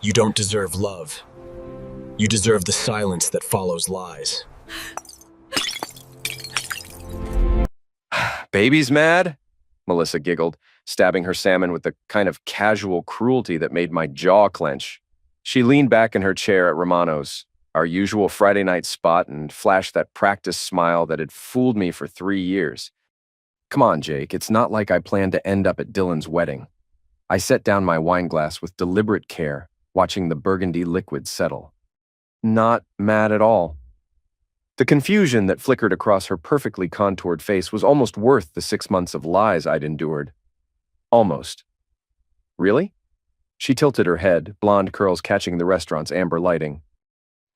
You don't deserve love. You deserve the silence that follows lies. Baby's mad? Melissa giggled, stabbing her salmon with the kind of casual cruelty that made my jaw clench. She leaned back in her chair at Romano's, our usual Friday night spot, and flashed that practice smile that had fooled me for 3 years. Come on, Jake, it's not like I planned to end up at Dylan's wedding. I set down my wine glass with deliberate care, watching the burgundy liquid settle. Not mad at all. The confusion that flickered across her perfectly contoured face was almost worth the 6 months of lies I'd endured. Almost. Really? She tilted her head, blonde curls catching the restaurant's amber lighting.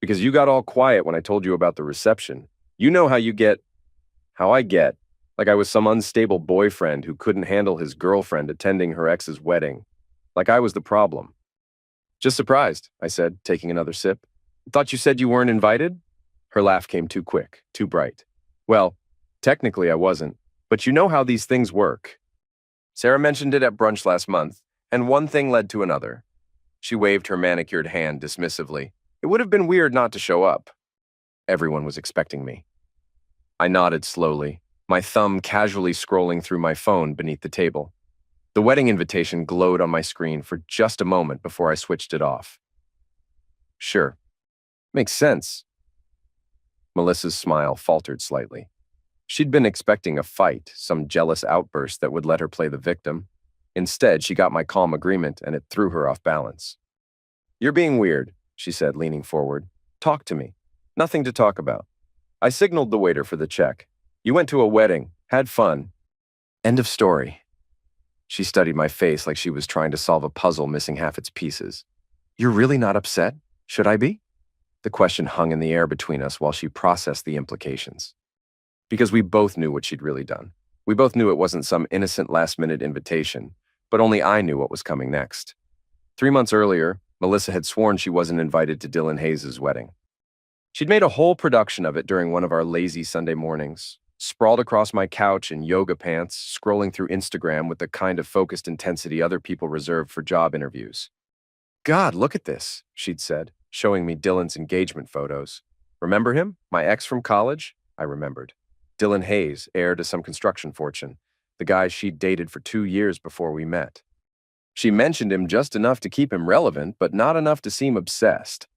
Because you got all quiet when I told you about the reception. You know how I get. Like I was some unstable boyfriend who couldn't handle his girlfriend attending her ex's wedding. Like I was the problem. Just surprised, I said, taking another sip. Thought you said you weren't invited? Her laugh came too quick, too bright. Well, technically I wasn't, but you know how these things work. Sarah mentioned it at brunch last month, and one thing led to another. She waved her manicured hand dismissively. It would have been weird not to show up. Everyone was expecting me. I nodded slowly, my thumb casually scrolling through my phone beneath the table. The wedding invitation glowed on my screen for just a moment before I switched it off. Sure. Makes sense. Melissa's smile faltered slightly. She'd been expecting a fight, some jealous outburst that would let her play the victim. Instead, she got my calm agreement, and it threw her off balance. You're being weird, she said, leaning forward. Talk to me. Nothing to talk about. I signaled the waiter for the check. You went to a wedding, had fun. End of story. She studied my face like she was trying to solve a puzzle missing half its pieces. You're really not upset? Should I be? The question hung in the air between us while she processed the implications. Because we both knew what she'd really done. We both knew it wasn't some innocent last-minute invitation, but only I knew what was coming next. 3 months earlier, Melissa had sworn she wasn't invited to Dylan Hayes' wedding. She'd made a whole production of it during one of our lazy Sunday mornings, sprawled across my couch in yoga pants, scrolling through Instagram with the kind of focused intensity other people reserve for job interviews. God, look at this, she'd said, showing me Dylan's engagement photos. Remember him? My ex from college? I remembered. Dylan Hayes, heir to some construction fortune, the guy she'd dated for 2 years before we met. She mentioned him just enough to keep him relevant, but not enough to seem obsessed.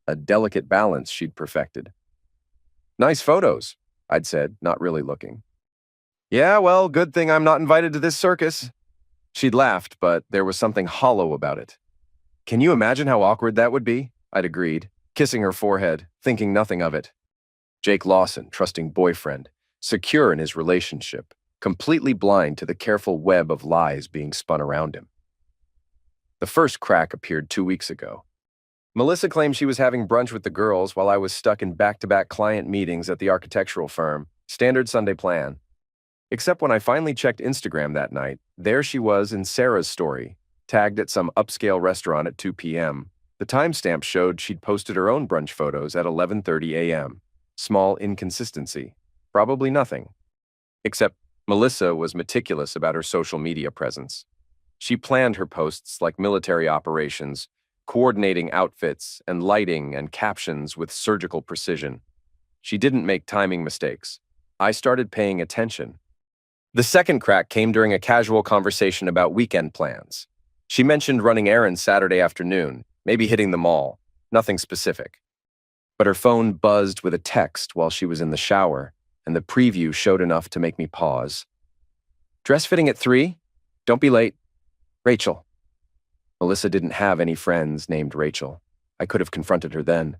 A delicate balance she'd perfected. Nice photos, I'd said, not really looking. Yeah, well, good thing I'm not invited to this circus. She'd laughed, but there was something hollow about it. Can you imagine how awkward that would be? I'd agreed, kissing her forehead, thinking nothing of it. Jake Lawson, trusting boyfriend, secure in his relationship, completely blind to the careful web of lies being spun around him. The first crack appeared 2 weeks ago. Melissa claimed she was having brunch with the girls while I was stuck in back-to-back client meetings at the architectural firm, standard Sunday plan. Except when I finally checked Instagram that night, there she was in Sarah's story, tagged at some upscale restaurant at 2 p.m. The timestamp showed she'd posted her own brunch photos at 11:30 a.m. Small inconsistency. Probably nothing. Except Melissa was meticulous about her social media presence. She planned her posts like military operations, coordinating outfits and lighting and captions with surgical precision. She didn't make timing mistakes. I started paying attention. The second crack came during a casual conversation about weekend plans. She mentioned running errands Saturday afternoon, maybe hitting the mall, nothing specific. But her phone buzzed with a text while she was in the shower, and the preview showed enough to make me pause. Dress fitting at 3? Don't be late. Rachel. Melissa didn't have any friends named Rachel. I could have confronted her then.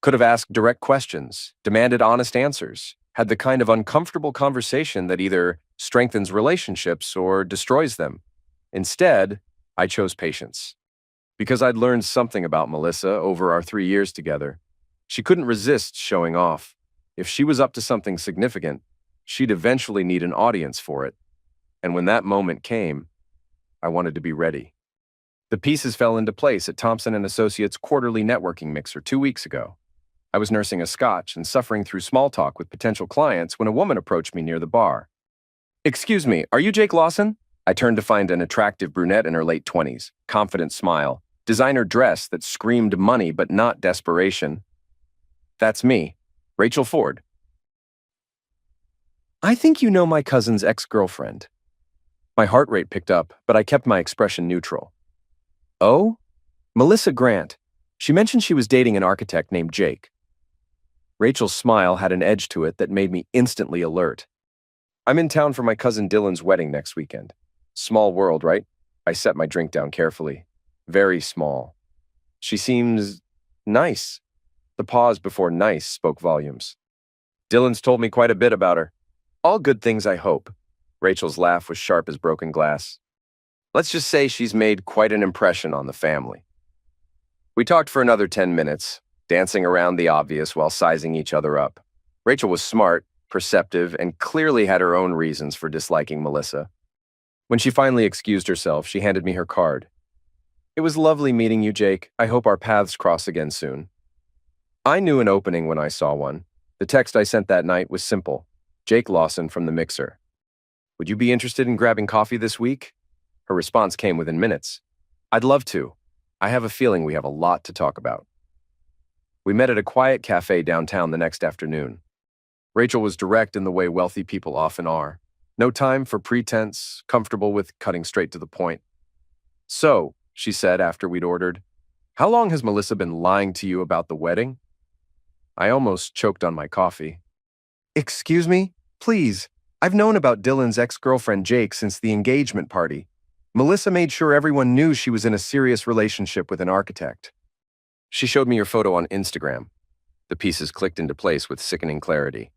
Could have asked direct questions, demanded honest answers, had the kind of uncomfortable conversation that either strengthens relationships or destroys them. Instead, I chose patience. Because I'd learned something about Melissa over our 3 years together. She couldn't resist showing off. If she was up to something significant, she'd eventually need an audience for it. And when that moment came, I wanted to be ready. The pieces fell into place at Thompson & Associates' quarterly networking mixer 2 weeks ago. I was nursing a scotch and suffering through small talk with potential clients when a woman approached me near the bar. Excuse me, are you Jake Lawson? I turned to find an attractive brunette in her late 20s, confident smile, designer dress that screamed money but not desperation. That's me, Rachel Ford. I think you know my cousin's ex-girlfriend. My heart rate picked up, but I kept my expression neutral. Oh? Melissa Grant. She mentioned she was dating an architect named Jake. Rachel's smile had an edge to it that made me instantly alert. I'm in town for my cousin Dylan's wedding next weekend. Small world, right? I set my drink down carefully. Very small. She seems nice. The pause before nice spoke volumes. Dylan's told me quite a bit about her. All good things, I hope. Rachel's laugh was sharp as broken glass. Let's just say she's made quite an impression on the family. We talked for another 10 minutes, dancing around the obvious while sizing each other up. Rachel was smart, perceptive, and clearly had her own reasons for disliking Melissa. When she finally excused herself, she handed me her card. It was lovely meeting you, Jake. I hope our paths cross again soon. I knew an opening when I saw one. The text I sent that night was simple. Jake Lawson from the Mixer. Would you be interested in grabbing coffee this week? Her response came within minutes. I'd love to. I have a feeling we have a lot to talk about. We met at a quiet cafe downtown the next afternoon. Rachel was direct in the way wealthy people often are. No time for pretense, comfortable with cutting straight to the point. So, she said after we'd ordered, how long has Melissa been lying to you about the wedding? I almost choked on my coffee. Excuse me? Please. I've known about Dylan's ex-girlfriend Jake since the engagement party. Melissa made sure everyone knew she was in a serious relationship with an architect. She showed me your photo on Instagram. The pieces clicked into place with sickening clarity.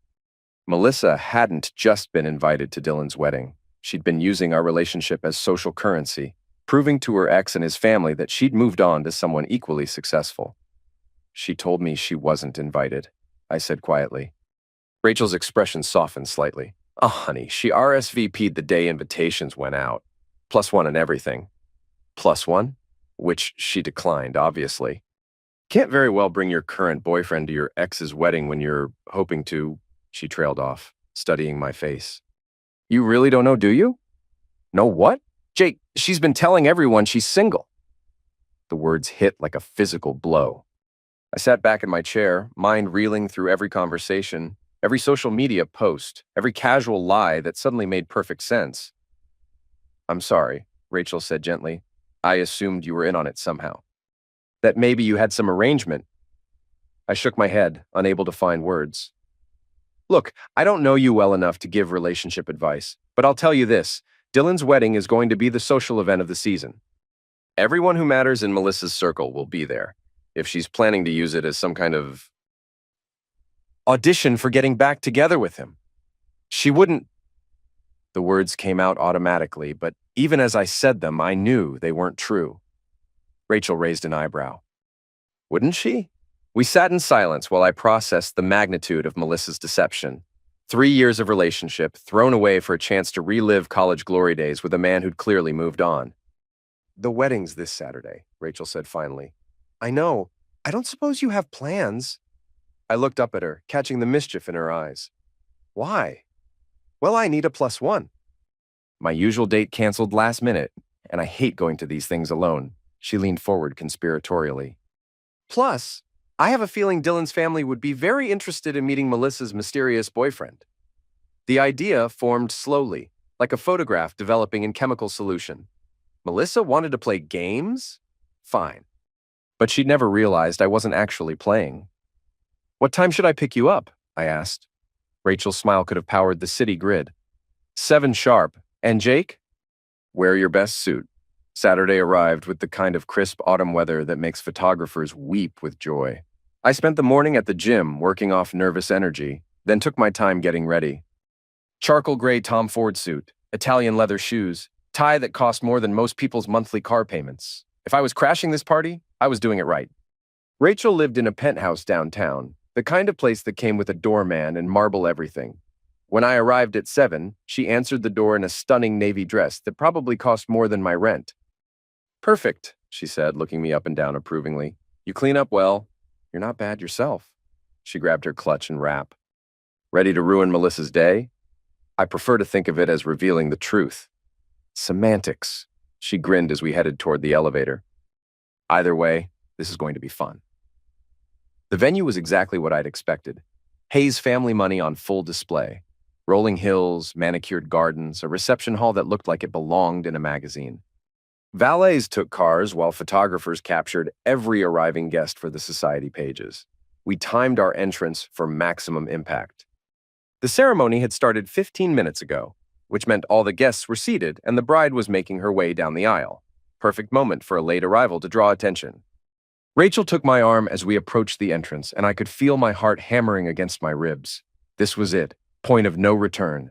Melissa hadn't just been invited to Dylan's wedding. She'd been using our relationship as social currency, proving to her ex and his family that she'd moved on to someone equally successful. She told me she wasn't invited, I said quietly. Rachel's expression softened slightly. Oh, honey, she RSVP'd the day invitations went out. +1 and everything. +1? Which she declined, obviously. Can't very well bring your current boyfriend to your ex's wedding when you're hoping to, she trailed off, studying my face. You really don't know, do you? Know what? Jake, she's been telling everyone she's single. The words hit like a physical blow. I sat back in my chair, mind reeling through every conversation, every social media post, every casual lie that suddenly made perfect sense. I'm sorry, Rachel said gently. I assumed you were in on it somehow. That maybe you had some arrangement. I shook my head, unable to find words. Look, I don't know you well enough to give relationship advice, but I'll tell you this. Dylan's wedding is going to be the social event of the season. Everyone who matters in Melissa's circle will be there, if she's planning to use it as some kind of audition for getting back together with him. She wouldn't. The words came out automatically, but even as I said them, I knew they weren't true. Rachel raised an eyebrow. Wouldn't she? We sat in silence while I processed the magnitude of Melissa's deception. 3 years of relationship thrown away for a chance to relive college glory days with a man who'd clearly moved on. The wedding's this Saturday, Rachel said finally. I know. I don't suppose you have plans. I looked up at her, catching the mischief in her eyes. Why? Well, I need a +1. My usual date canceled last minute, and I hate going to these things alone. She leaned forward conspiratorially. Plus, I have a feeling Dylan's family would be very interested in meeting Melissa's mysterious boyfriend. The idea formed slowly, like a photograph developing in chemical solution. Melissa wanted to play games? Fine. But she'd never realized I wasn't actually playing. What time should I pick you up? I asked. Rachel's smile could have powered the city grid. 7 sharp. And Jake? Wear your best suit. Saturday arrived with the kind of crisp autumn weather that makes photographers weep with joy. I spent the morning at the gym working off nervous energy, then took my time getting ready. Charcoal gray Tom Ford suit, Italian leather shoes, tie that cost more than most people's monthly car payments. If I was crashing this party, I was doing it right. Rachel lived in a penthouse downtown, the kind of place that came with a doorman and marble everything. When I arrived at 7, she answered the door in a stunning navy dress that probably cost more than my rent. Perfect, she said, looking me up and down approvingly. You clean up well. You're not bad yourself. She grabbed her clutch and wrap. Ready to ruin Melissa's day? I prefer to think of it as revealing the truth. Semantics. She grinned as we headed toward the elevator. Either way, this is going to be fun. The venue was exactly what I'd expected. Hayes family money on full display. Rolling hills, manicured gardens, a reception hall that looked like it belonged in a magazine. Valets took cars while photographers captured every arriving guest for the society pages. We timed our entrance for maximum impact. The ceremony had started 15 minutes ago, which meant all the guests were seated and the bride was making her way down the aisle. Perfect moment for a late arrival to draw attention. Rachel took my arm as we approached the entrance, and I could feel my heart hammering against my ribs. This was it. Point of no return.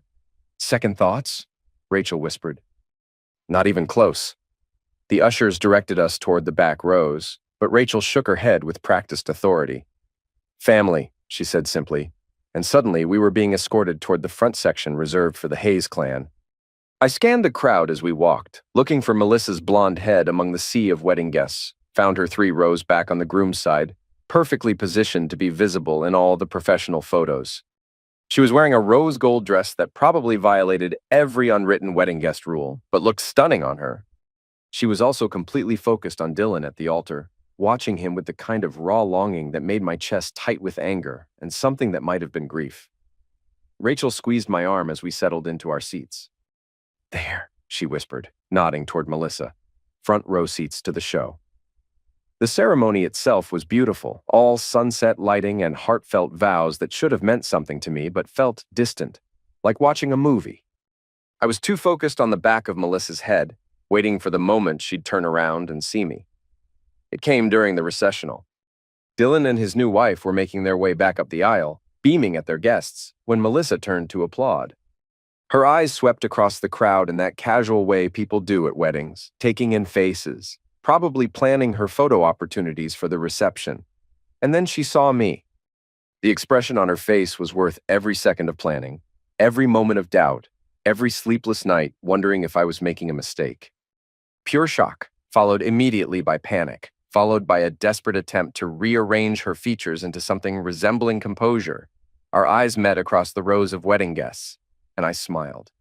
Second thoughts? Rachel whispered. Not even close. The ushers directed us toward the back rows, but Rachel shook her head with practiced authority. Family, she said simply, and suddenly we were being escorted toward the front section reserved for the Hayes clan. I scanned the crowd as we walked, looking for Melissa's blonde head among the sea of wedding guests, found her 3 rows back on the groom's side, perfectly positioned to be visible in all the professional photos. She was wearing a rose gold dress that probably violated every unwritten wedding guest rule, but looked stunning on her. She was also completely focused on Dylan at the altar, watching him with the kind of raw longing that made my chest tight with anger and something that might have been grief. Rachel squeezed my arm as we settled into our seats. There, she whispered, nodding toward Melissa. Front row seats to the show. The ceremony itself was beautiful, all sunset lighting and heartfelt vows that should have meant something to me but felt distant, like watching a movie. I was too focused on the back of Melissa's head, waiting for the moment she'd turn around and see me. It came during the recessional. Dylan and his new wife were making their way back up the aisle, beaming at their guests, when Melissa turned to applaud. Her eyes swept across the crowd in that casual way people do at weddings, taking in faces, probably planning her photo opportunities for the reception. And then she saw me. The expression on her face was worth every second of planning, every moment of doubt, every sleepless night wondering if I was making a mistake. Pure shock, followed immediately by panic, followed by a desperate attempt to rearrange her features into something resembling composure. Our eyes met across the rows of wedding guests, and I smiled.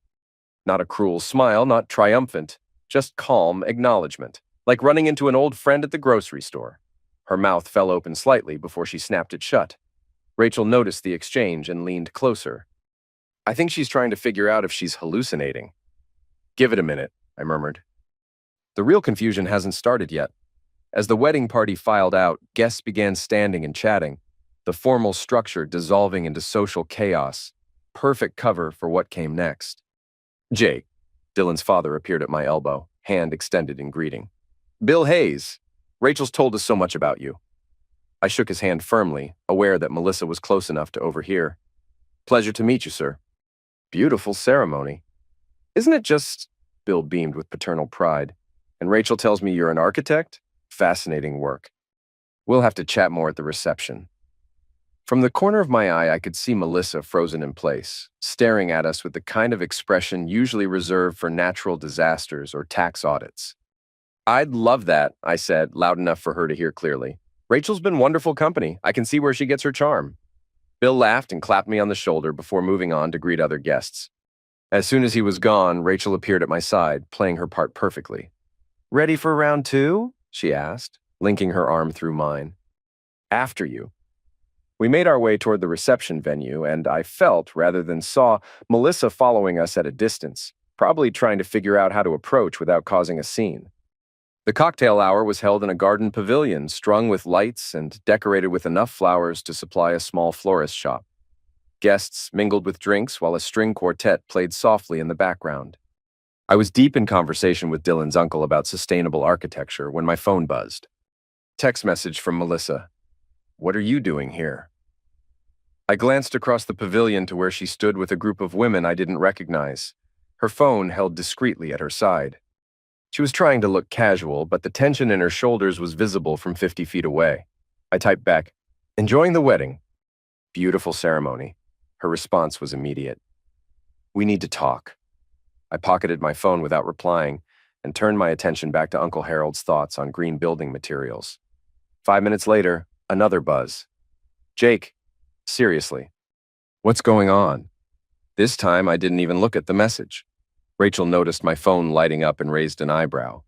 Not a cruel smile, not triumphant, just calm acknowledgement, like running into an old friend at the grocery store. Her mouth fell open slightly before she snapped it shut. Rachel noticed the exchange and leaned closer. I think she's trying to figure out if she's hallucinating. Give it a minute, I murmured. The real confusion hasn't started yet. As the wedding party filed out, guests began standing and chatting, the formal structure dissolving into social chaos, perfect cover for what came next. Jake, Dylan's father, appeared at my elbow, hand extended in greeting. Bill Hayes, Rachel's told us so much about you. I shook his hand firmly, aware that Melissa was close enough to overhear. Pleasure to meet you, sir. Beautiful ceremony. Isn't it just... Bill beamed with paternal pride. And Rachel tells me you're an architect? Fascinating work. We'll have to chat more at the reception. From the corner of my eye, I could see Melissa frozen in place, staring at us with the kind of expression usually reserved for natural disasters or tax audits. I'd love that, I said, loud enough for her to hear clearly. Rachel's been wonderful company. I can see where she gets her charm. Bill laughed and clapped me on the shoulder before moving on to greet other guests. As soon as he was gone, Rachel appeared at my side, playing her part perfectly. Ready for round 2? She asked, linking her arm through mine. After you. We made our way toward the reception venue, and I felt, rather than saw, Melissa following us at a distance, probably trying to figure out how to approach without causing a scene. The cocktail hour was held in a garden pavilion strung with lights and decorated with enough flowers to supply a small florist shop. Guests mingled with drinks while a string quartet played softly in the background. I was deep in conversation with Dylan's uncle about sustainable architecture when my phone buzzed. Text message from Melissa. What are you doing here? I glanced across the pavilion to where she stood with a group of women I didn't recognize, her phone held discreetly at her side. She was trying to look casual, but the tension in her shoulders was visible from 50 feet away. I typed back, enjoying the wedding. Beautiful ceremony. Her response was immediate. We need to talk. I pocketed my phone without replying and turned my attention back to Uncle Harold's thoughts on green building materials. 5 minutes later, another buzz. Jake, seriously, what's going on? This time I didn't even look at the message. Rachel noticed my phone lighting up and raised an eyebrow.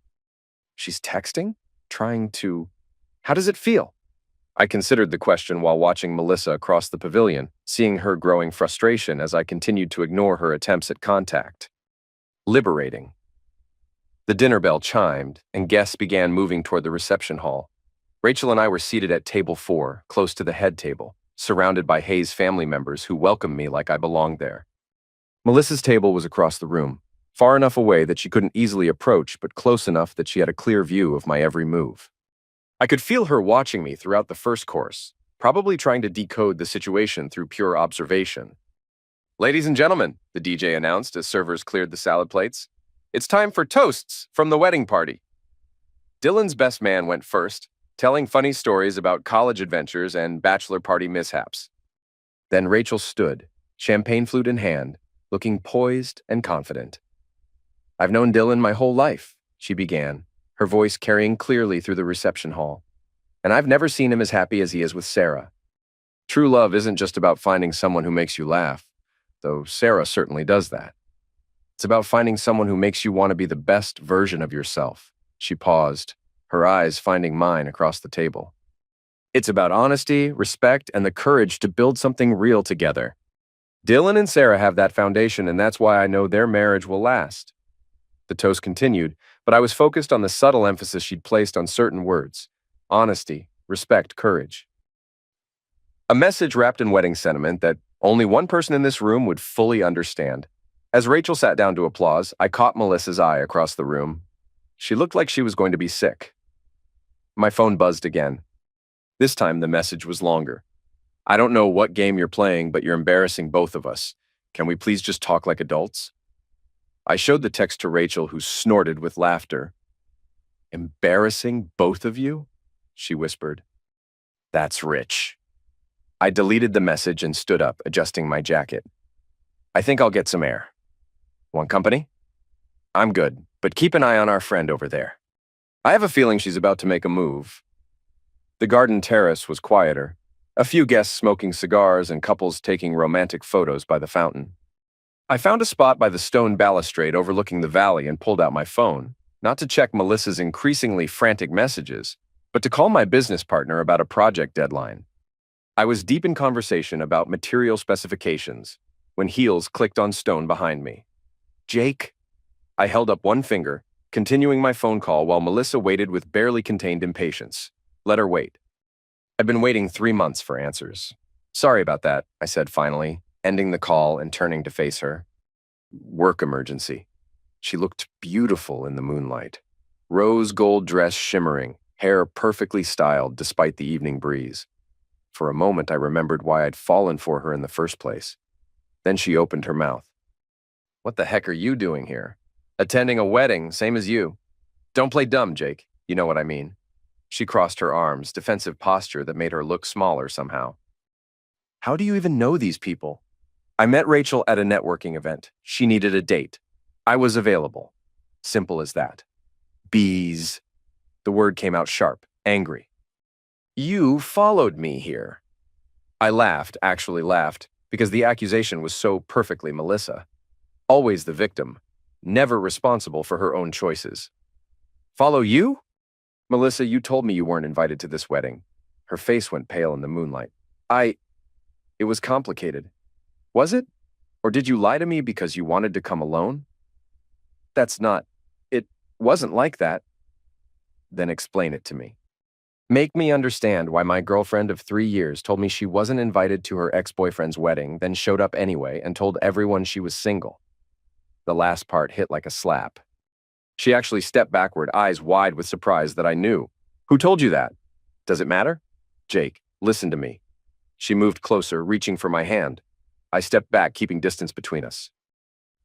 She's texting? How does it feel? I considered the question while watching Melissa across the pavilion, seeing her growing frustration as I continued to ignore her attempts at contact. Liberating. The dinner bell chimed, and guests began moving toward the reception hall. Rachel and I were seated at table 4, close to the head table, surrounded by Hayes' family members who welcomed me like I belonged there. Melissa's table was across the room, far enough away that she couldn't easily approach, but close enough that she had a clear view of my every move. I could feel her watching me throughout the first course, probably trying to decode the situation through pure observation. "Ladies and gentlemen," the DJ announced as servers cleared the salad plates, "it's time for toasts from the wedding party." Dylan's best man went first, telling funny stories about college adventures and bachelor party mishaps. Then Rachel stood, champagne flute in hand, looking poised and confident. "I've known Dylan my whole life," she began, her voice carrying clearly through the reception hall. "And I've never seen him as happy as he is with Sarah. True love isn't just about finding someone who makes you laugh, though Sarah certainly does that. It's about finding someone who makes you want to be the best version of yourself." She paused, her eyes finding mine across the table. "It's about honesty, respect, and the courage to build something real together. Dylan and Sarah have that foundation, and that's why I know their marriage will last." The toast continued, but I was focused on the subtle emphasis she'd placed on certain words: honesty, respect, courage. A message wrapped in wedding sentiment that only one person in this room would fully understand. As Rachel sat down to applause, I caught Melissa's eye across the room. She looked like she was going to be sick. My phone buzzed again. This time the message was longer. "I don't know what game you're playing, but you're embarrassing both of us. Can we please just talk like adults?" I showed the text to Rachel, who snorted with laughter. "Embarrassing both of you?" she whispered. "That's rich." I deleted the message and stood up, adjusting my jacket. "I think I'll get some air. Want company?" "I'm good, but keep an eye on our friend over there. I have a feeling she's about to make a move." The garden terrace was quieter, a few guests smoking cigars and couples taking romantic photos by the fountain. I found a spot by the stone balustrade overlooking the valley and pulled out my phone, not to check Melissa's increasingly frantic messages, but to call my business partner about a project deadline. I was deep in conversation about material specifications when heels clicked on stone behind me. "Jake?" I held up one finger, continuing my phone call while Melissa waited with barely contained impatience. Let her wait. I've been waiting 3 months for answers. "Sorry about that," I said finally, ending the call and turning to face her. "Work emergency." She looked beautiful in the moonlight. Rose gold dress shimmering, hair perfectly styled despite the evening breeze. For a moment I remembered why I'd fallen for her in the first place. Then she opened her mouth. "What the heck are you doing here?" "Attending a wedding, same as you." "Don't play dumb, Jake. You know what I mean." She crossed her arms, defensive posture that made her look smaller somehow. "How do you even know these people?" "I met Rachel at a networking event. She needed a date. I was available. Simple as that." "Bees." The word came out sharp, angry. "You followed me here." I laughed, actually laughed, because the accusation was so perfectly Melissa. Always the victim, never responsible for her own choices. "Follow you?" "Melissa, you told me you weren't invited to this wedding." Her face went pale in the moonlight. It was complicated." "Was it? Or did you lie to me because you wanted to come alone?" It wasn't like that." "Then explain it to me. Make me understand why my girlfriend of 3 years told me she wasn't invited to her ex-boyfriend's wedding, then showed up anyway and told everyone she was single." The last part hit like a slap. She actually stepped backward, eyes wide with surprise that I knew. "Who told you that?" "Does it matter?" "Jake, listen to me." She moved closer, reaching for my hand. I stepped back, keeping distance between us.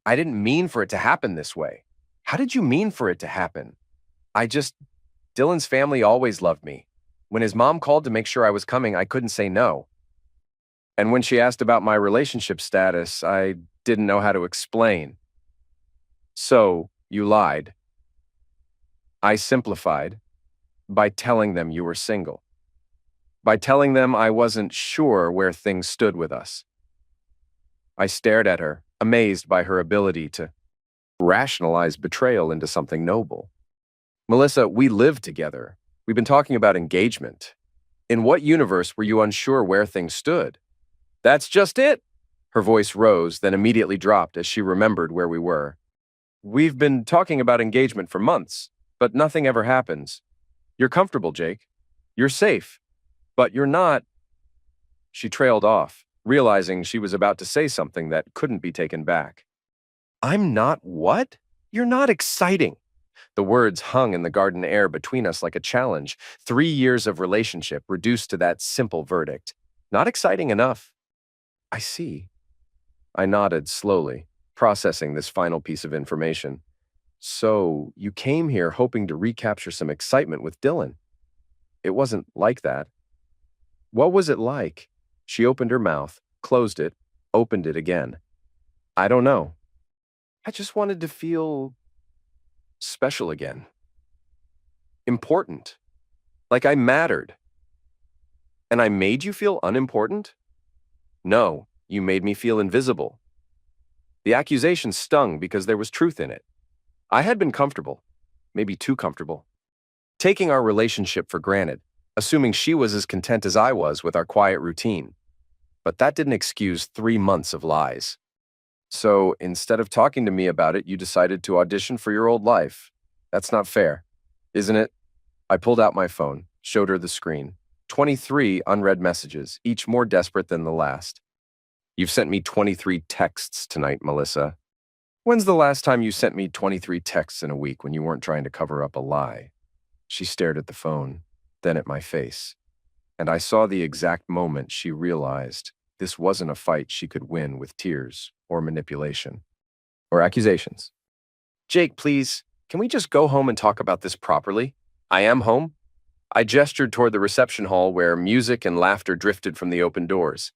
"I didn't mean for it to happen this way." "How did you mean for it to happen?" Dylan's family always loved me. When his mom called to make sure I was coming, I couldn't say no. And when she asked about my relationship status, I didn't know how to explain." "So, you lied." "I simplified by telling them you were single. By telling them I wasn't sure where things stood with us." I stared at her, amazed by her ability to rationalize betrayal into something noble. "Melissa, we lived together. We've been talking about engagement. In what universe were you unsure where things stood? That's just it. Her voice rose, then immediately dropped as she remembered where we were. We've been talking about engagement for months, but nothing ever happens. You're comfortable, Jake. You're safe. But you're not. She trailed off, realizing she was about to say something that couldn't be taken back. I'm not what? You're not exciting. The words hung in the garden air between us like a challenge. 3 years of relationship reduced to that simple verdict. Not exciting enough. I see. I nodded slowly, processing this final piece of information. So, you came here hoping to recapture some excitement with Dylan. It wasn't like that. What was it like? She opened her mouth, closed it, opened it again. I don't know. I just wanted to feel special again. Important. Like I mattered. And I made you feel unimportant? No, you made me feel invisible. The accusation stung because there was truth in it. I had been comfortable, maybe too comfortable, taking our relationship for granted, assuming she was as content as I was with our quiet routine. But that didn't excuse 3 months of lies. So instead of talking to me about it, you decided to audition for your old life. That's not fair, isn't it? I pulled out my phone, showed her the screen. 23 unread messages, each more desperate than the last. You've sent me 23 texts tonight, Melissa. When's the last time you sent me 23 texts in a week when you weren't trying to cover up a lie? She stared at the phone, then at my face. And I saw the exact moment she realized this wasn't a fight she could win with tears or manipulation or accusations. Jake, please, can we just go home and talk about this properly? I am home. I gestured toward the reception hall where music and laughter drifted from the open doors.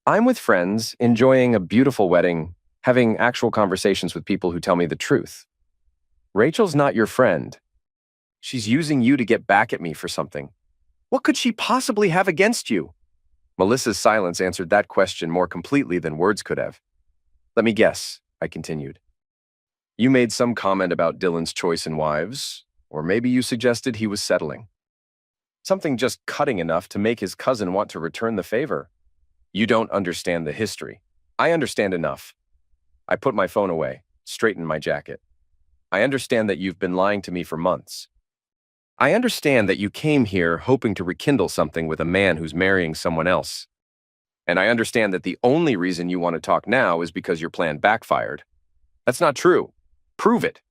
I'm with friends, enjoying a beautiful wedding, having actual conversations with people who tell me the truth. Rachel's not your friend. She's using you to get back at me for something. What could she possibly have against you? Melissa's silence answered that question more completely than words could have. Let me guess, I continued. You made some comment about Dylan's choice in wives, or maybe you suggested he was settling. Something just cutting enough to make his cousin want to return the favor. You don't understand the history. I understand enough. I put my phone away, straightened my jacket. I understand that you've been lying to me for months. I understand that you came here hoping to rekindle something with a man who's marrying someone else. And I understand that the only reason you want to talk now is because your plan backfired. That's not true. Prove it.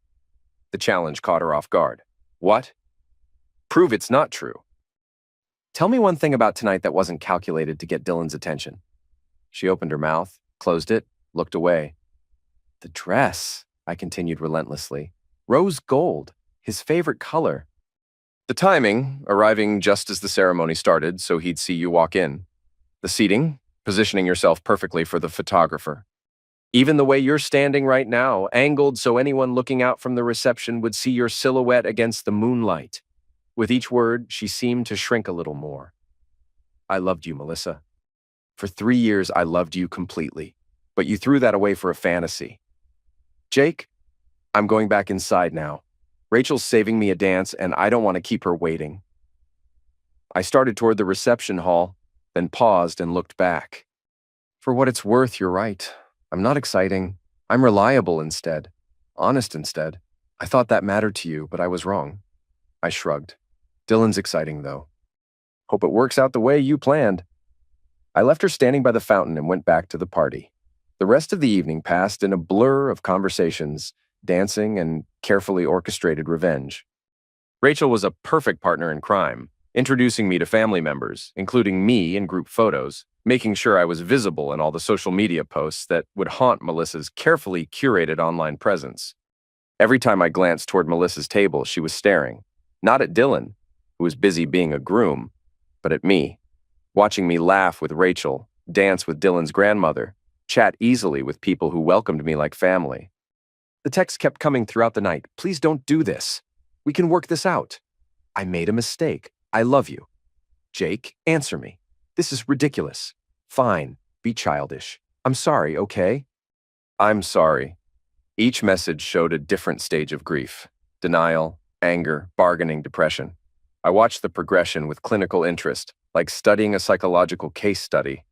The challenge caught her off guard. What? Prove it's not true. Tell me one thing about tonight that wasn't calculated to get Dylan's attention. She opened her mouth, closed it, looked away. The dress, I continued relentlessly. Rose gold, his favorite color. The timing, arriving just as the ceremony started so he'd see you walk in. The seating, positioning yourself perfectly for the photographer. Even the way you're standing right now, angled so anyone looking out from the reception would see your silhouette against the moonlight. With each word, she seemed to shrink a little more. I loved you, Melissa. For 3 years, I loved you completely, but you threw that away for a fantasy. Jake, I'm going back inside now. Rachel's saving me a dance, and I don't want to keep her waiting. I started toward the reception hall, then paused and looked back. For what it's worth, you're right. I'm not exciting. I'm reliable instead. Honest instead. I thought that mattered to you, but I was wrong. I shrugged. Dylan's exciting, though. Hope it works out the way you planned. I left her standing by the fountain and went back to the party. The rest of the evening passed in a blur of conversations, dancing, and carefully orchestrated revenge. Rachel was a perfect partner in crime, introducing me to family members, including me in group photos, making sure I was visible in all the social media posts that would haunt Melissa's carefully curated online presence. Every time I glanced toward Melissa's table, she was staring, not at Dylan, who was busy being a groom, but at me, watching me laugh with Rachel, dance with Dylan's grandmother, chat easily with people who welcomed me like family. The text kept coming throughout the night. Please don't do this. We can work this out. I made a mistake. I love you. Jake, answer me. This is ridiculous. Fine, be childish. I'm sorry, okay? I'm sorry. Each message showed a different stage of grief. Denial, anger, bargaining, depression. I watched the progression with clinical interest, like studying a psychological case study.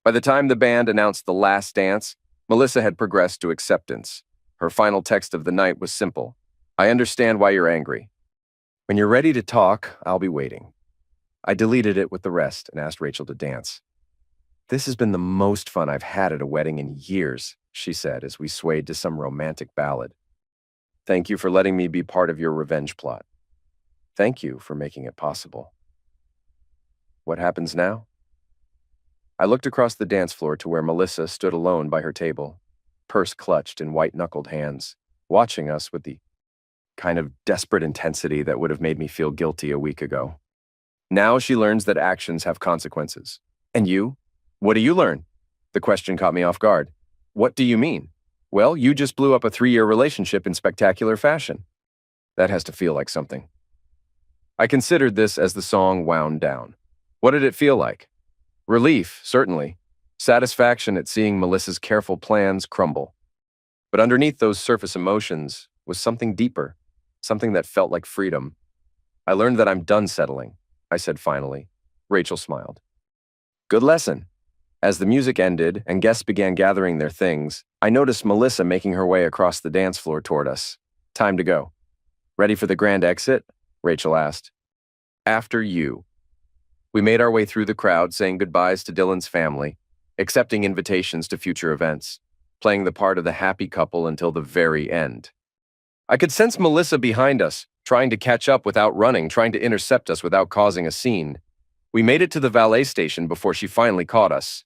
By the time the band announced the last dance, Melissa had progressed to acceptance. Her final text of the night was simple. I understand why you're angry. When you're ready to talk, I'll be waiting. I deleted it with the rest and asked Rachel to dance. This has been the most fun I've had at a wedding in years, she said as we swayed to some romantic ballad. Thank you for letting me be part of your revenge plot. Thank you for making it possible. What happens now? I looked across the dance floor to where Melissa stood alone by her table, purse clutched in white-knuckled hands, watching us with the kind of desperate intensity that would have made me feel guilty a week ago. Now she learns that actions have consequences. And you? What do you learn? The question caught me off guard. What do you mean? Well, you just blew up a 3-year relationship in spectacular fashion. That has to feel like something. I considered this as the song wound down. What did it feel like? Relief, certainly. Satisfaction at seeing Melissa's careful plans crumble. But underneath those surface emotions was something deeper, something that felt like freedom. I learned that I'm done settling, I said finally. Rachel smiled. Good lesson. As the music ended and guests began gathering their things, I noticed Melissa making her way across the dance floor toward us. Time to go. Ready for the grand exit? Rachel asked. After you. We made our way through the crowd, saying goodbyes to Dylan's family, accepting invitations to future events, playing the part of the happy couple until the very end. I could sense Melissa behind us, trying to catch up without running, trying to intercept us without causing a scene. We made it to the valet station before she finally caught us.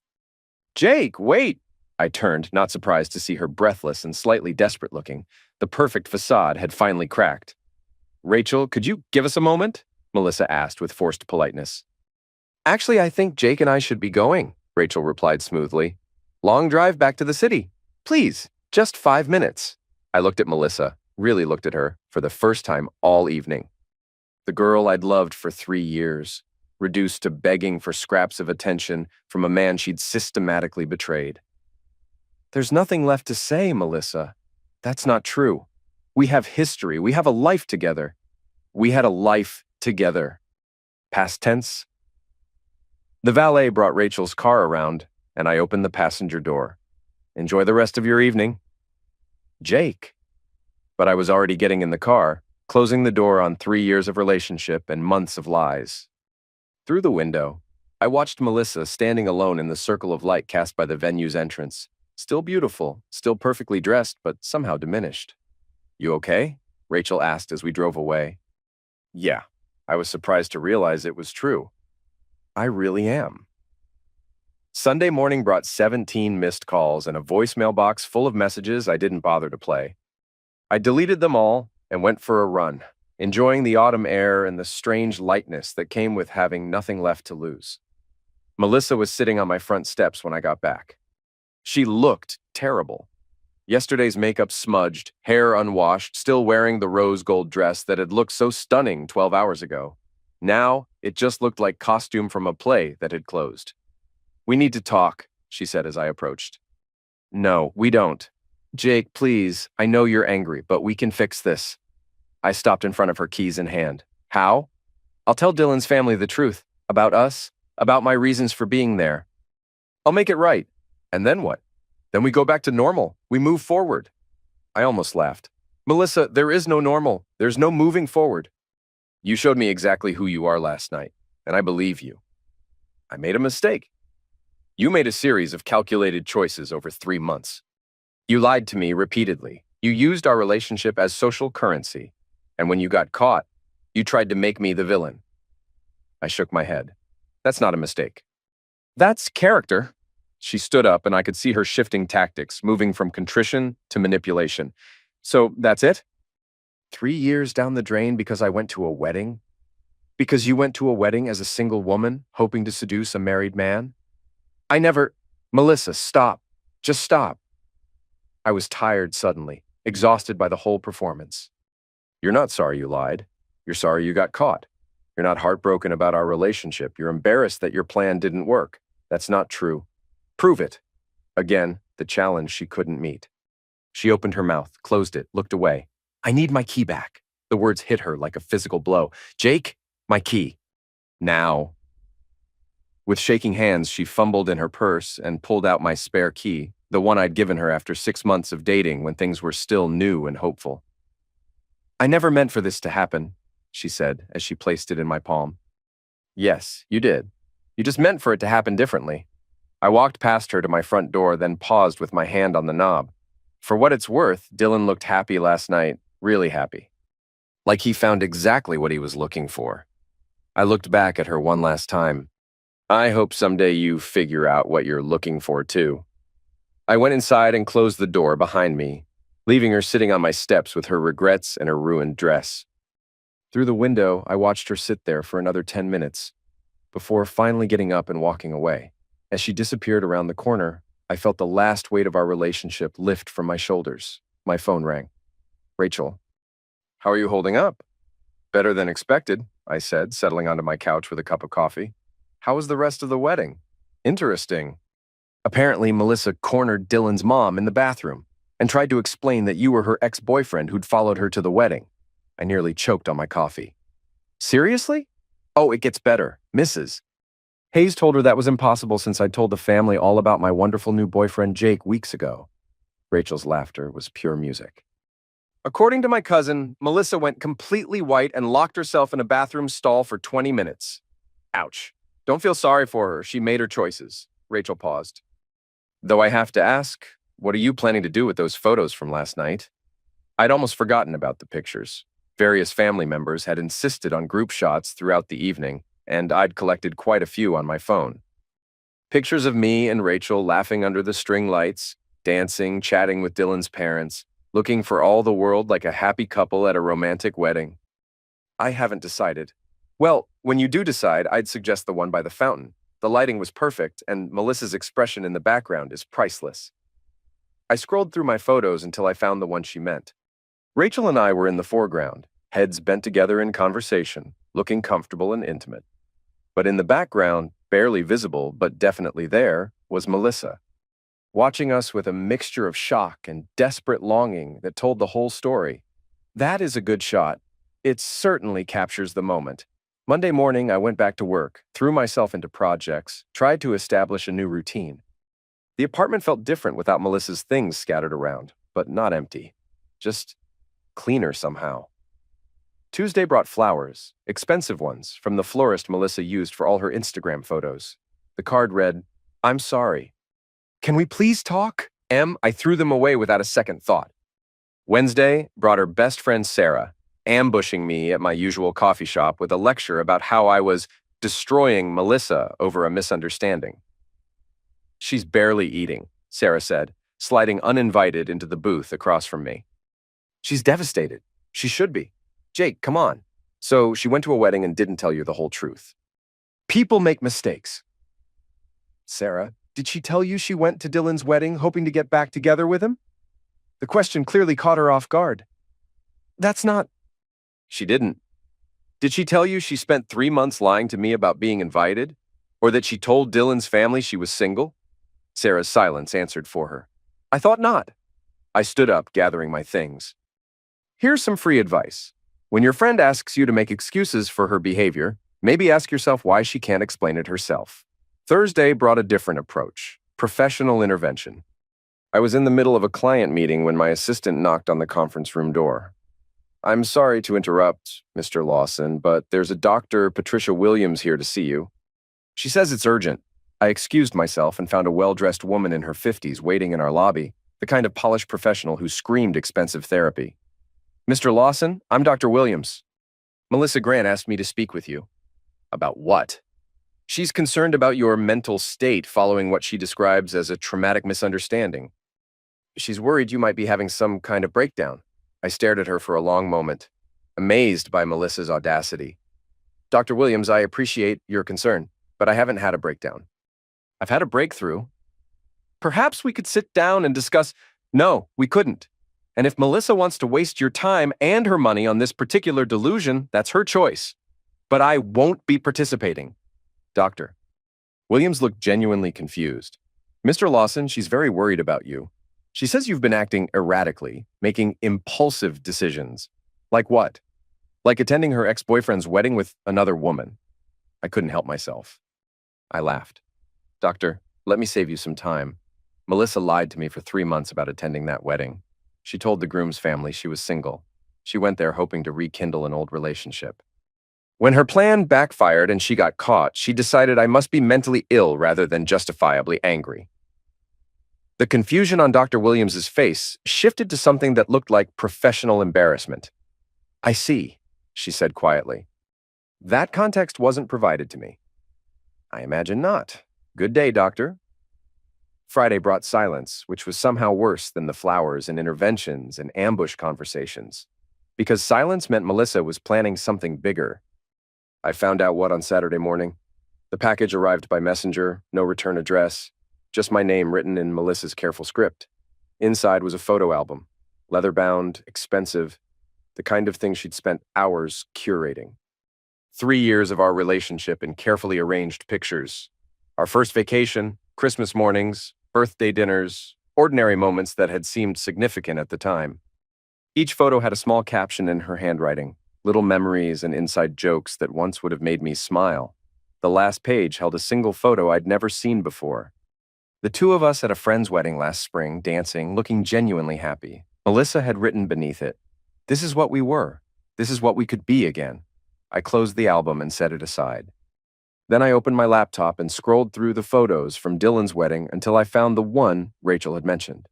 Jake, wait! I turned, not surprised to see her breathless and slightly desperate looking. The perfect facade had finally cracked. Rachel, could you give us a moment? Melissa asked with forced politeness. Actually, I think Jake and I should be going, Rachel replied smoothly. Long drive back to the city. Please, just 5 minutes. I looked at Melissa, really looked at her, for the first time all evening. The girl I'd loved for 3 years, reduced to begging for scraps of attention from a man she'd systematically betrayed. There's nothing left to say, Melissa. That's not true. We have history. We have a life together. We had a life together. Past tense. The valet brought Rachel's car around, and I opened the passenger door. Enjoy the rest of your evening. Jake. But I was already getting in the car, closing the door on 3 years of relationship and months of lies. Through the window, I watched Melissa standing alone in the circle of light cast by the venue's entrance. Still beautiful, still perfectly dressed, but somehow diminished. You okay? Rachel asked as we drove away. Yeah, I was surprised to realize it was true. I really am. Sunday morning brought 17 missed calls and a voicemail box full of messages I didn't bother to play. I deleted them all and went for a run, enjoying the autumn air and the strange lightness that came with having nothing left to lose. Melissa was sitting on my front steps when I got back. She looked terrible. Yesterday's makeup smudged, hair unwashed, still wearing the rose gold dress that had looked so stunning 12 hours ago. Now, it just looked like costume from a play that had closed. We need to talk, she said as I approached. No, we don't. Jake, please, I know you're angry, but we can fix this. I stopped in front of her, keys in hand. How? I'll tell Dylan's family the truth. About us. About my reasons for being there. I'll make it right. And then what? Then we go back to normal. We move forward. I almost laughed. Melissa, there is no normal. There's no moving forward. You showed me exactly who you are last night, and I believe you. I made a mistake. You made a series of calculated choices over 3 months. You lied to me repeatedly. You used our relationship as social currency. And when you got caught, you tried to make me the villain. I shook my head. That's not a mistake. That's character. She stood up, and I could see her shifting tactics, moving from contrition to manipulation. So that's it? 3 years down the drain because I went to a wedding? Because you went to a wedding as a single woman, hoping to seduce a married man? I never... Melissa, stop. Just stop. I was tired suddenly, exhausted by the whole performance. You're not sorry you lied. You're sorry you got caught. You're not heartbroken about our relationship. You're embarrassed that your plan didn't work. That's not true. Prove it. Again, the challenge she couldn't meet. She opened her mouth, closed it, looked away. I need my key back. The words hit her like a physical blow. Jake, My key. Now. With shaking hands, she fumbled in her purse and pulled out my spare key, the one I'd given her after 6 months of dating when things were still new and hopeful. I never meant for this to happen, she said as she placed it in my palm. Yes, you did. You just meant for it to happen differently. I walked past her to my front door, then paused with my hand on the knob. For what it's worth, Dylan looked happy last night, really happy. Like he found exactly what he was looking for. I looked back at her one last time. I hope someday you figure out what you're looking for, too. I went inside and closed the door behind me, leaving her sitting on my steps with her regrets and her ruined dress. Through the window, I watched her sit there for another 10 minutes, before finally getting up and walking away. As she disappeared around the corner, I felt the last weight of our relationship lift from my shoulders. My phone rang. Rachel. How are you holding up? Better than expected, I said, settling onto my couch with a cup of coffee. How was the rest of the wedding? Interesting. Apparently, Melissa cornered Dylan's mom in the bathroom and tried to explain that you were her ex-boyfriend who'd followed her to the wedding. I nearly choked on my coffee. Seriously? Oh, it gets better. Mrs. Hayes told her that was impossible since I'd told the family all about my wonderful new boyfriend Jake weeks ago. Rachel's laughter was pure music. According to my cousin, Melissa went completely white and locked herself in a bathroom stall for 20 minutes. Ouch. Don't feel sorry for her. She made her choices. Rachel paused. Though I have to ask, what are you planning to do with those photos from last night? I'd almost forgotten about the pictures. Various family members had insisted on group shots throughout the evening, and I'd collected quite a few on my phone. Pictures of me and Rachel laughing under the string lights, dancing, chatting with Dylan's parents, looking for all the world like a happy couple at a romantic wedding. I haven't decided. Well, when you do decide, I'd suggest the one by the fountain. The lighting was perfect, and Melissa's expression in the background is priceless. I scrolled through my photos until I found the one she meant. Rachel and I were in the foreground, heads bent together in conversation, looking comfortable and intimate. But in the background, barely visible but definitely there, was Melissa, watching us with a mixture of shock and desperate longing that told the whole story. That is a good shot. It certainly captures the moment. Monday morning, I went back to work, threw myself into projects, tried to establish a new routine. The apartment felt different without Melissa's things scattered around, but not empty. Just cleaner somehow. Tuesday brought flowers, expensive ones, from the florist Melissa used for all her Instagram photos. The card read, "I'm sorry. Can we please talk? M." I threw them away without a second thought. Wednesday brought her best friend Sarah, ambushing me at my usual coffee shop with a lecture about how I was destroying Melissa over a misunderstanding. She's barely eating, Sarah said, sliding uninvited into the booth across from me. She's devastated. She should be. Jake, come on. So she went to a wedding and didn't tell you the whole truth. People make mistakes. Sarah, did she tell you she went to Dylan's wedding hoping to get back together with him? The question clearly caught her off guard. That's not... She didn't. Did she tell you she spent 3 months lying to me about being invited? Or that she told Dylan's family she was single? Sarah's silence answered for her. I thought not. I stood up, gathering my things. Here's some free advice. When your friend asks you to make excuses for her behavior, maybe ask yourself why she can't explain it herself. Thursday brought a different approach, professional intervention. I was in the middle of a client meeting when my assistant knocked on the conference room door. I'm sorry to interrupt, Mr. Lawson, but there's a Dr. Patricia Williams here to see you. She says it's urgent. I excused myself and found a well-dressed woman in her 50s waiting in our lobby, the kind of polished professional who screamed expensive therapy. Mr. Lawson, I'm Dr. Williams. Melissa Grant asked me to speak with you. About what? She's concerned about your mental state following what she describes as a traumatic misunderstanding. She's worried you might be having some kind of breakdown. I stared at her for a long moment, amazed by Melissa's audacity. Dr. Williams, I appreciate your concern, but I haven't had a breakdown. I've had a breakthrough. Perhaps we could sit down and discuss... No, we couldn't. And if Melissa wants to waste your time and her money on this particular delusion, that's her choice. But I won't be participating. Doctor. Williams looked genuinely confused. Mr. Lawson, she's very worried about you. She says you've been acting erratically, making impulsive decisions. Like what? Like attending her ex-boyfriend's wedding with another woman. I couldn't help myself. I laughed. Doctor, let me save you some time. Melissa lied to me for 3 months about attending that wedding. She told the groom's family she was single. She went there hoping to rekindle an old relationship. When her plan backfired and she got caught, she decided I must be mentally ill rather than justifiably angry. The confusion on Dr. Williams's face shifted to something that looked like professional embarrassment. I see, she said quietly. That context wasn't provided to me. I imagine not. Good day, doctor. Friday brought silence, which was somehow worse than the flowers and interventions and ambush conversations. Because silence meant Melissa was planning something bigger. I found out what on Saturday morning. The package arrived by messenger, no return address, just my name written in Melissa's careful script. Inside was a photo album, leather-bound, expensive, the kind of thing she'd spent hours curating. 3 years of our relationship in carefully arranged pictures. Our first vacation, Christmas mornings, birthday dinners, ordinary moments that had seemed significant at the time. Each photo had a small caption in her handwriting, little memories and inside jokes that once would have made me smile. The last page held a single photo I'd never seen before. The two of us at a friend's wedding last spring, dancing, looking genuinely happy. Melissa had written beneath it, "This is what we were. This is what we could be again." I closed the album and set it aside. Then I opened my laptop and scrolled through the photos from Dylan's wedding until I found the one Rachel had mentioned.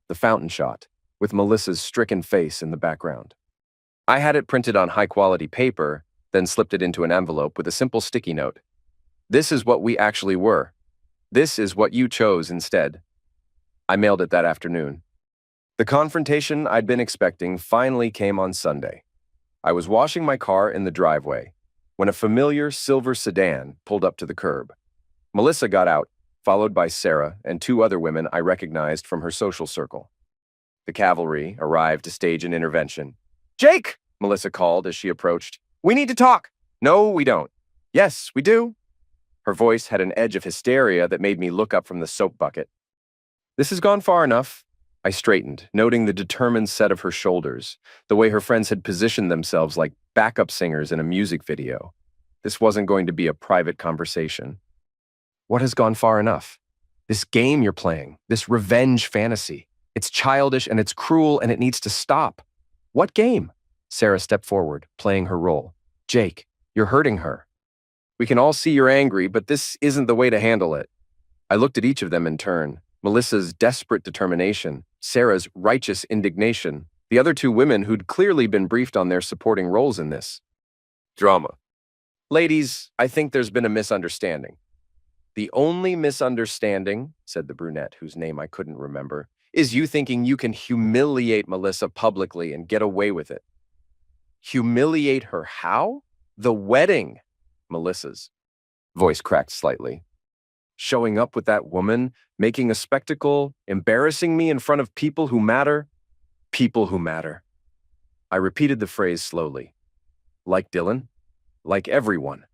The fountain shot, with Melissa's stricken face in the background. I had it printed on high-quality paper, then slipped it into an envelope with a simple sticky note. "This is what we actually were. This is what you chose instead." I mailed it that afternoon. The confrontation I'd been expecting finally came on Sunday. I was washing my car in the driveway when a familiar silver sedan pulled up to the curb. Melissa got out, followed by Sarah and 2 other women I recognized from her social circle. The cavalry arrived to stage an intervention. "Jake!" Melissa called as she approached. "We need to talk." "No, we don't." "Yes, we do." Her voice had an edge of hysteria that made me look up from the soap bucket. "This has gone far enough." I straightened, noting the determined set of her shoulders, the way her friends had positioned themselves like backup singers in a music video. This wasn't going to be a private conversation. "What has gone far enough? This game you're playing, this revenge fantasy. It's childish and it's cruel and it needs to stop." "What game?" Sarah stepped forward, playing her role. "Jake, you're hurting her. We can all see you're angry, but this isn't the way to handle it." I looked at each of them in turn. Melissa's desperate determination, Sarah's righteous indignation, the other 2 women who'd clearly been briefed on their supporting roles in this drama. "Ladies, I think there's been a misunderstanding." "The only misunderstanding," said the brunette, whose name I couldn't remember, "is you thinking you can humiliate Melissa publicly and get away with it." "Humiliate her how?" "The wedding." Melissa's voice cracked slightly. "Showing up with that woman, making a spectacle, embarrassing me in front of people who matter? People who matter." I repeated the phrase slowly. "Like Dylan? Like everyone."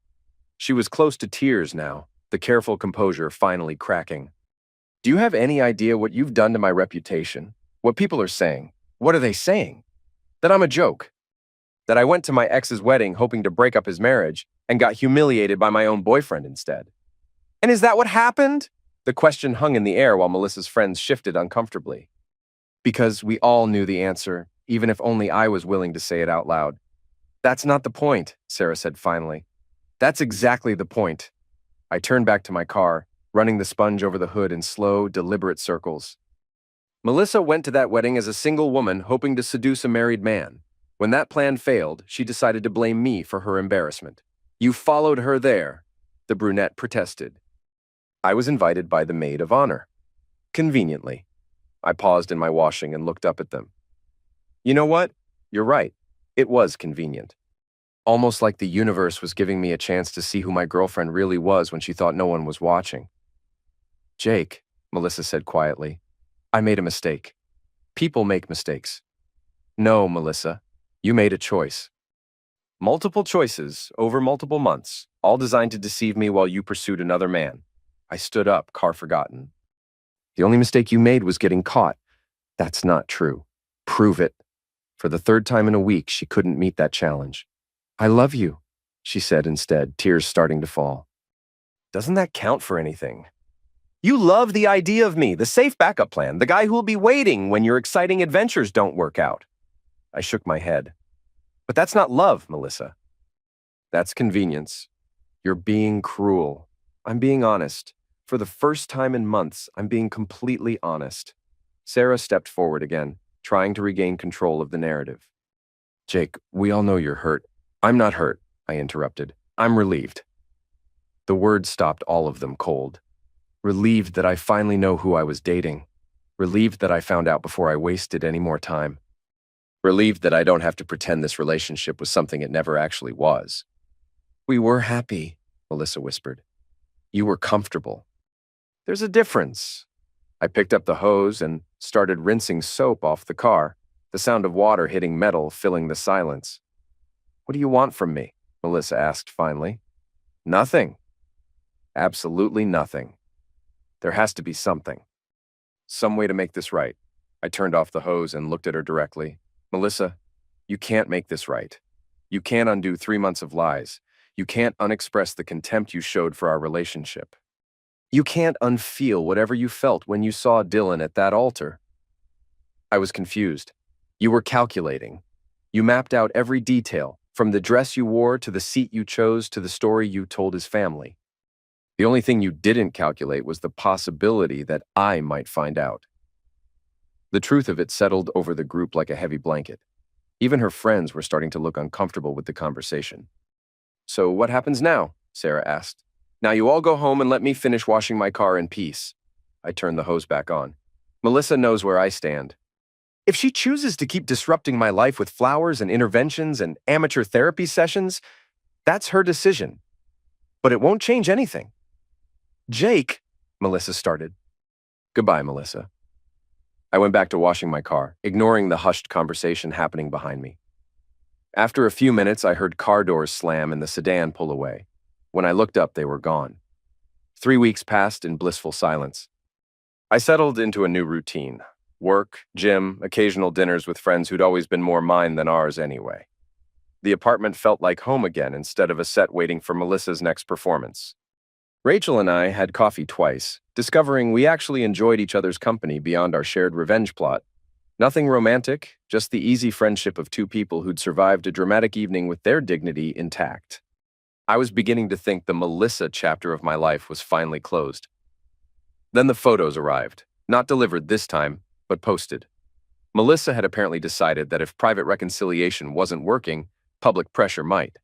She was close to tears now, the careful composure finally cracking. "Do you have any idea what you've done to my reputation? What people are saying? What are they saying? That I'm a joke. That I went to my ex's wedding hoping to break up his marriage and got humiliated by my own boyfriend instead. And is that what happened?" The question hung in the air while Melissa's friends shifted uncomfortably. Because we all knew the answer, even if only I was willing to say it out loud. "That's not the point," Sarah said finally. "That's exactly the point." I turned back to my car, running the sponge over the hood in slow, deliberate circles. Melissa went to that wedding as a single woman hoping to seduce a married man. When that plan failed, she decided to blame me for her embarrassment. "You followed her there," the brunette protested. I was invited by the maid of honor. Conveniently. I paused in my washing and looked up at them. You know what? You're right. It was convenient. Almost like the universe was giving me a chance to see who my girlfriend really was when she thought no one was watching. "Jake," Melissa said quietly, "I made a mistake. People make mistakes." "No, Melissa, you made a choice. Multiple choices over multiple months, all designed to deceive me while you pursued another man." I stood up, car forgotten. "The only mistake you made was getting caught." "That's not true. Prove it." For the 3rd time in a week, she couldn't meet that challenge. I love you, she said instead, tears starting to fall. Doesn't that count for anything? You love the idea of me, the safe backup plan, the guy who will be waiting when your exciting adventures don't work out. I shook my head. But that's not love, Melissa. That's convenience. You're being cruel. I'm being honest. For the first time in months, I'm being completely honest. Sarah stepped forward again, trying to regain control of the narrative. Jake, we all know you're hurt. I'm not hurt, I interrupted. I'm relieved. The words stopped all of them cold. Relieved that I finally know who I was dating. Relieved that I found out before I wasted any more time. Relieved that I don't have to pretend this relationship was something it never actually was. We were happy, Melissa whispered. You were comfortable. There's a difference. I picked up the hose and started rinsing soap off the car, the sound of water hitting metal filling the silence. What do you want from me? Melissa asked finally. Nothing. Absolutely nothing. There has to be something. Some way to make this right. I turned off the hose and looked at her directly. Melissa, you can't make this right. You can't undo 3 months of lies. You can't unexpress the contempt you showed for our relationship. You can't unfeel whatever you felt when you saw Dylan at that altar. I was confused. You were calculating. You mapped out every detail, from the dress you wore to the seat you chose to the story you told his family. The only thing you didn't calculate was the possibility that I might find out. The truth of it settled over the group like a heavy blanket. Even her friends were starting to look uncomfortable with the conversation. So what happens now? Sarah asked. Now you all go home and let me finish washing my car in peace. I turned the hose back on. Melissa knows where I stand. If she chooses to keep disrupting my life with flowers and interventions and amateur therapy sessions, that's her decision. But it won't change anything. Jake, Melissa started. Goodbye, Melissa. I went back to washing my car, ignoring the hushed conversation happening behind me. After a few minutes, I heard car doors slam and the sedan pull away. When I looked up, they were gone. 3 weeks passed in blissful silence. I settled into a new routine. Work, gym, occasional dinners with friends who'd always been more mine than ours anyway. The apartment felt like home again instead of a set waiting for Melissa's next performance. Rachel and I had coffee twice, discovering we actually enjoyed each other's company beyond our shared revenge plot. Nothing romantic, just the easy friendship of two people who'd survived a dramatic evening with their dignity intact. I was beginning to think the Melissa chapter of my life was finally closed. Then the photos arrived, not delivered this time, but posted. Melissa had apparently decided that if private reconciliation wasn't working, public pressure might.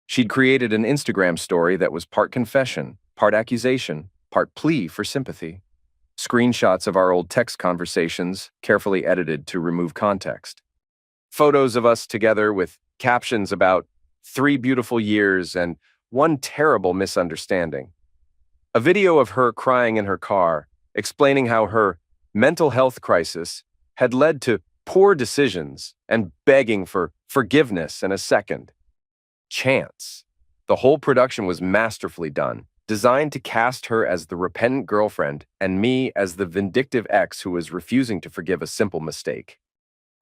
She'd created an Instagram story that was part confession, part accusation, part plea for sympathy. Screenshots of our old text conversations, carefully edited to remove context. Photos of us together with captions about 3 beautiful years and 1 terrible misunderstanding. A video of her crying in her car, explaining how her mental health crisis had led to poor decisions and begging for forgiveness and a second chance. The whole production was masterfully done, designed to cast her as the repentant girlfriend and me as the vindictive ex who was refusing to forgive a simple mistake.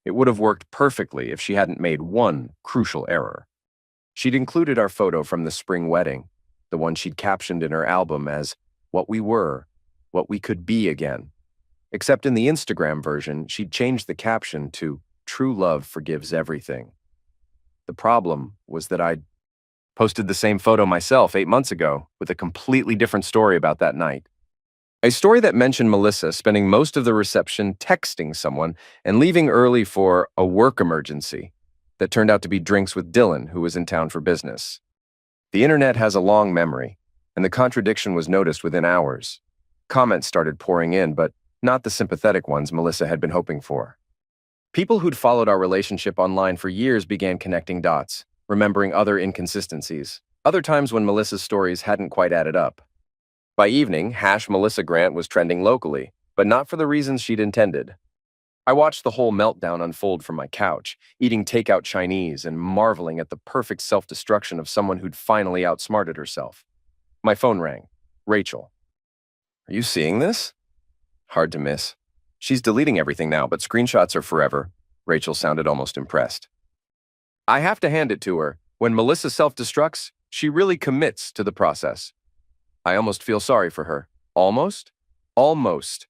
It would have worked perfectly if she hadn't made one crucial error. She'd included our photo from the spring wedding, the one she'd captioned in her album as what we were, what we could be again. Except in the Instagram version, she'd changed the caption to "True love forgives everything." The problem was that I'd posted the same photo myself 8 months ago with a completely different story about that night. A story that mentioned Melissa spending most of the reception texting someone and leaving early for a work emergency that turned out to be drinks with Dylan, who was in town for business. The internet has a long memory, and the contradiction was noticed within hours. Comments started pouring in, but not the sympathetic ones Melissa had been hoping for. People who'd followed our relationship online for years began connecting dots, remembering other inconsistencies, other times when Melissa's stories hadn't quite added up. By evening, #Melissa Grant was trending locally, but not for the reasons she'd intended. I watched the whole meltdown unfold from my couch, eating takeout Chinese and marveling at the perfect self-destruction of someone who'd finally outsmarted herself. My phone rang. Rachel. Are you seeing this? Hard to miss. She's deleting everything now, but screenshots are forever. Rachel sounded almost impressed. I have to hand it to her. When Melissa self-destructs, she really commits to the process. I almost feel sorry for her. Almost? Almost.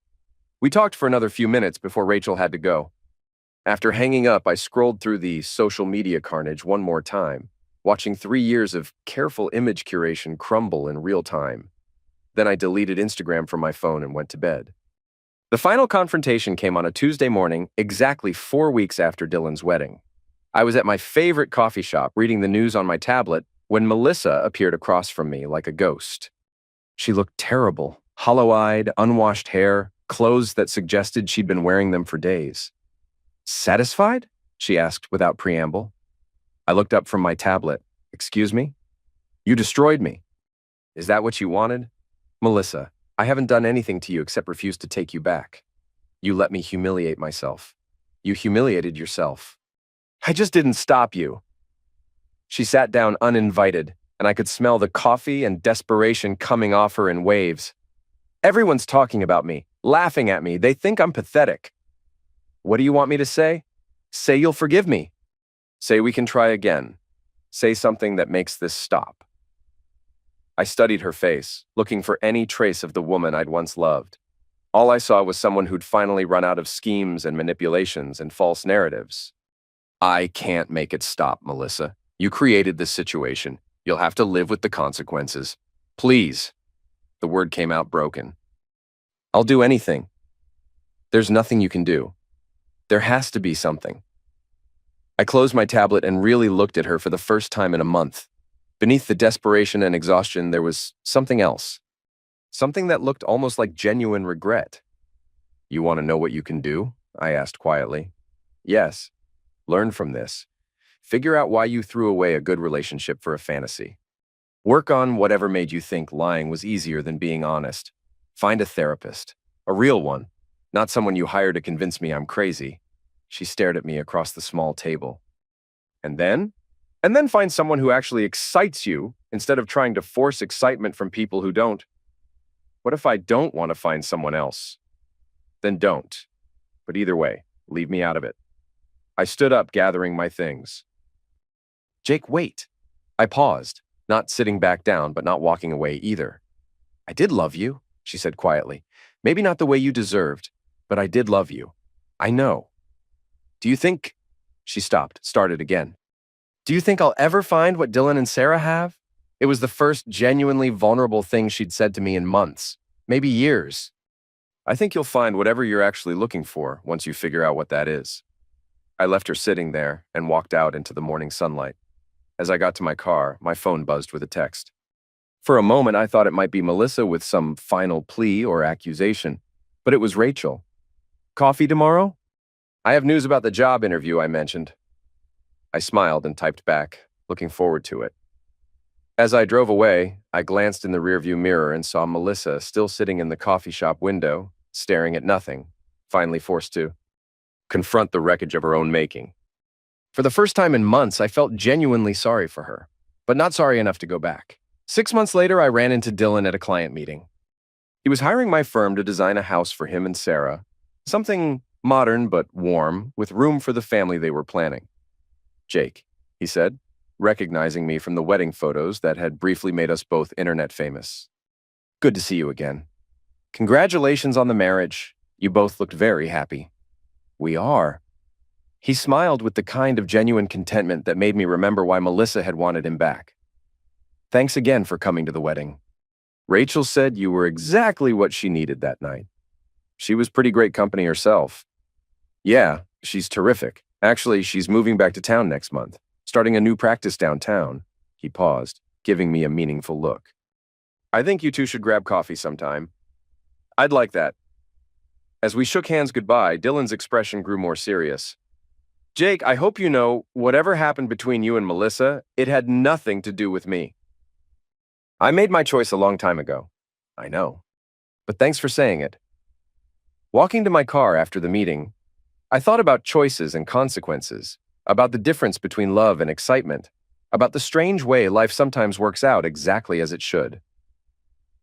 We talked for another few minutes before Rachel had to go. After hanging up, I scrolled through the social media carnage one more time, watching 3 years of careful image curation crumble in real time. Then I deleted Instagram from my phone and went to bed. The final confrontation came on a Tuesday morning, exactly 4 weeks after Dylan's wedding. I was at my favorite coffee shop reading the news on my tablet when Melissa appeared across from me like a ghost. She looked terrible, hollow-eyed, unwashed hair, clothes that suggested she'd been wearing them for days. "Satisfied?" she asked without preamble. I looked up from my tablet. "Excuse me? You destroyed me. Is that what you wanted? Melissa, I haven't done anything to you except refuse to take you back. You let me humiliate myself. You humiliated yourself. I just didn't stop you." She sat down uninvited, and I could smell the coffee and desperation coming off her in waves. "Everyone's talking about me, laughing at me. They think I'm pathetic. What do you want me to say? Say you'll forgive me. Say we can try again. Say something that makes this stop." I studied her face, looking for any trace of the woman I'd once loved. All I saw was someone who'd finally run out of schemes and manipulations and false narratives. "I can't make it stop, Melissa. You created this situation. You'll have to live with the consequences. Please." The word came out broken. "I'll do anything. There's nothing you can do. There has to be something." I closed my tablet and really looked at her for the first time in a month. Beneath the desperation and exhaustion, there was something else. Something that looked almost like genuine regret. "You want to know what you can do?" I asked quietly. "Yes. Learn from this. Figure out why you threw away a good relationship for a fantasy. Work on whatever made you think lying was easier than being honest. Find a therapist. A real one. Not someone you hire to convince me I'm crazy." She stared at me across the small table. And then find someone who actually excites you instead of trying to force excitement from people who don't." "What if I don't want to find someone else?" "Then don't. But either way, leave me out of it." I stood up, gathering my things. "Jake, wait." I paused, not sitting back down, but not walking away either. "I did love you," she said quietly. "Maybe not the way you deserved, but I did love you. I know. Do you think—" She stopped, started again. "Do you think I'll ever find what Dylan and Sarah have?" It was the first genuinely vulnerable thing she'd said to me in months, maybe years. "I think you'll find whatever you're actually looking for once you figure out what that is." I left her sitting there and walked out into the morning sunlight. As I got to my car, my phone buzzed with a text. For a moment, I thought it might be Melissa with some final plea or accusation, but it was Rachel. "Coffee tomorrow?" "I have news about the job interview I mentioned." I smiled and typed back, looking forward to it. As I drove away, I glanced in the rearview mirror and saw Melissa still sitting in the coffee shop window, staring at nothing, finally forced to confront the wreckage of her own making. For the first time in months, I felt genuinely sorry for her, but not sorry enough to go back. 6 months later, I ran into Dylan at a client meeting. He was hiring my firm to design a house for him and Sarah, something modern but warm, with room for the family they were planning. "Jake," he said, recognizing me from the wedding photos that had briefly made us both internet famous. "Good to see you again. Congratulations on the marriage. You both looked very happy." "We are." He smiled with the kind of genuine contentment that made me remember why Melissa had wanted him back. "Thanks again for coming to the wedding. Rachel said you were exactly what she needed that night. She was pretty great company herself." "Yeah, she's terrific. Actually, she's moving back to town next month, starting a new practice downtown." He paused, giving me a meaningful look. "I think you two should grab coffee sometime." "I'd like that." As we shook hands goodbye, Dylan's expression grew more serious. "Jake, I hope you know, whatever happened between you and Melissa, it had nothing to do with me. I made my choice a long time ago." "I know. But thanks for saying it." Walking to my car after the meeting, I thought about choices and consequences, about the difference between love and excitement, about the strange way life sometimes works out exactly as it should.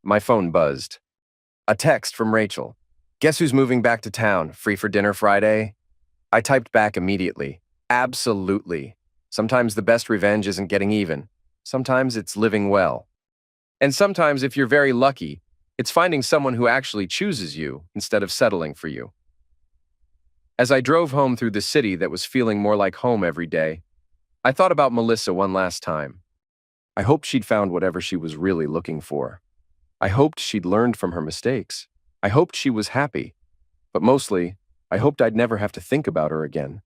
My phone buzzed. A text from Rachel. "Guess who's moving back to town? Free for dinner Friday?" I typed back immediately. "Absolutely." Sometimes the best revenge isn't getting even. Sometimes it's living well. And sometimes, if you're very lucky, it's finding someone who actually chooses you instead of settling for you. As I drove home through the city that was feeling more like home every day, I thought about Melissa one last time. I hoped she'd found whatever she was really looking for. I hoped she'd learned from her mistakes. I hoped she was happy. But mostly, I hoped I'd never have to think about her again.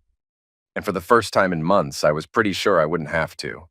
And for the first time in months, I was pretty sure I wouldn't have to.